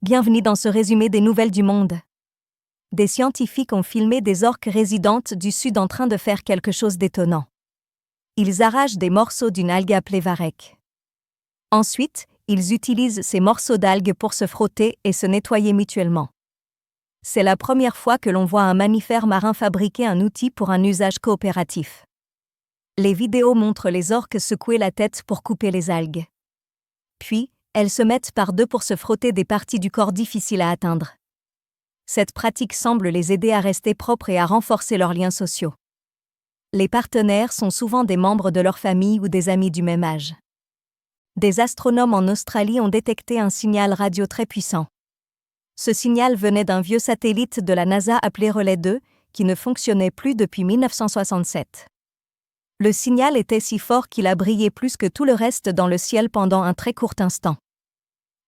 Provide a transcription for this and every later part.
Bienvenue dans ce résumé des nouvelles du monde. Des scientifiques ont filmé des orques résidentes du sud en train de faire quelque chose d'étonnant. Ils arrachent des morceaux d'une algue appelée varech. Ensuite, ils utilisent ces morceaux d'algues pour se frotter et se nettoyer mutuellement. C'est la première fois que l'on voit un mammifère marin fabriquer un outil pour un usage coopératif. Les vidéos montrent les orques secouer la tête pour couper les algues. Puis, elles se mettent par deux pour se frotter des parties du corps difficiles à atteindre. Cette pratique semble les aider à rester propres et à renforcer leurs liens sociaux. Les partenaires sont souvent des membres de leur famille ou des amis du même âge. Des astronomes en Australie ont détecté un signal radio très puissant. Ce signal venait d'un vieux satellite de la NASA appelé Relais 2, qui ne fonctionnait plus depuis 1967. Le signal était si fort qu'il a brillé plus que tout le reste dans le ciel pendant un très court instant.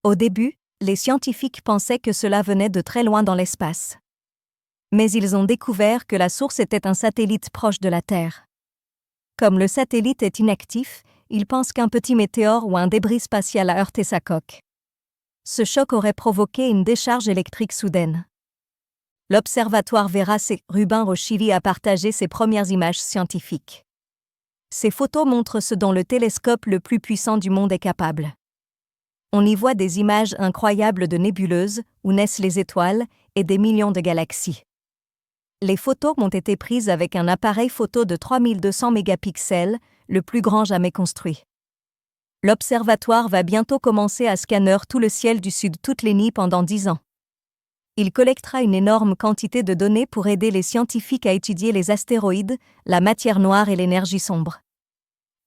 Au début, les scientifiques pensaient que cela venait de très loin dans l'espace. Mais ils ont découvert que la source était un satellite proche de la Terre. Comme le satellite est inactif, ils pensent qu'un petit météore ou un débris spatial a heurté sa coque. Ce choc aurait provoqué une décharge électrique soudaine. L'observatoire Vera C. Rubin au Chili a partagé ses premières images scientifiques. Ces photos montrent ce dont le télescope le plus puissant du monde est capable. On y voit des images incroyables de nébuleuses, où naissent les étoiles, et des millions de galaxies. Les photos ont été prises avec un appareil photo de 3200 mégapixels, le plus grand jamais construit. L'observatoire va bientôt commencer à scanner tout le ciel du Sud toutes les nuits pendant 10 ans. Il collectera une énorme quantité de données pour aider les scientifiques à étudier les astéroïdes, la matière noire et l'énergie sombre.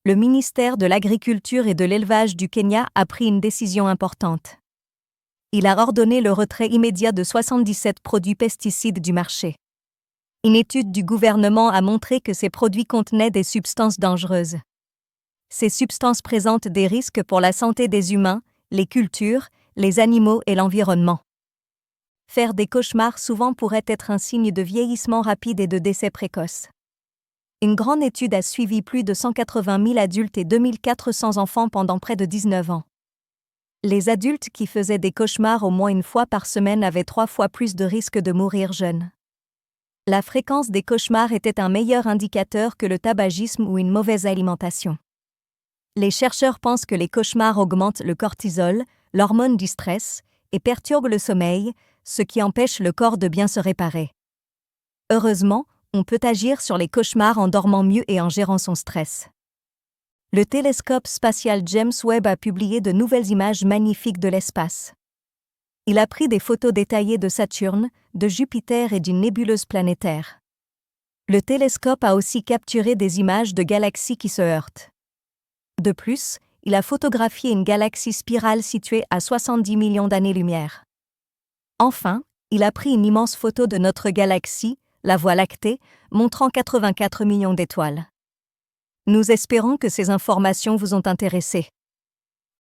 Le ministère de l'Agriculture et de l'Élevage du Kenya a pris une décision importante. Il a ordonné le retrait immédiat de 77 produits pesticides du marché. Une étude du gouvernement a montré que ces produits contenaient des substances dangereuses. Ces substances présentent des risques pour la santé des humains, les cultures, les animaux et l'environnement. Faire des cauchemars souvent pourrait être un signe de vieillissement rapide et de décès précoce. Une grande étude a suivi plus de 180 000 adultes et 2 400 enfants pendant près de 19 ans. Les adultes qui faisaient des cauchemars au moins une fois par semaine avaient 3 fois plus de risques de mourir jeunes. La fréquence des cauchemars était un meilleur indicateur que le tabagisme ou une mauvaise alimentation. Les chercheurs pensent que les cauchemars augmentent le cortisol, l'hormone du stress, et perturbent le sommeil, ce qui empêche le corps de bien se réparer. Heureusement, on peut agir sur les cauchemars en dormant mieux et en gérant son stress. Le télescope spatial James Webb a publié de nouvelles images magnifiques de l'espace. Il a pris des photos détaillées de Saturne, de Jupiter et d'une nébuleuse planétaire. Le télescope a aussi capturé des images de galaxies qui se heurtent. De plus, il a photographié une galaxie spirale située à 70 millions d'années-lumière. Enfin, il a pris une immense photo de notre galaxie, la Voie lactée, montrant 84 millions d'étoiles. Nous espérons que ces informations vous ont intéressé.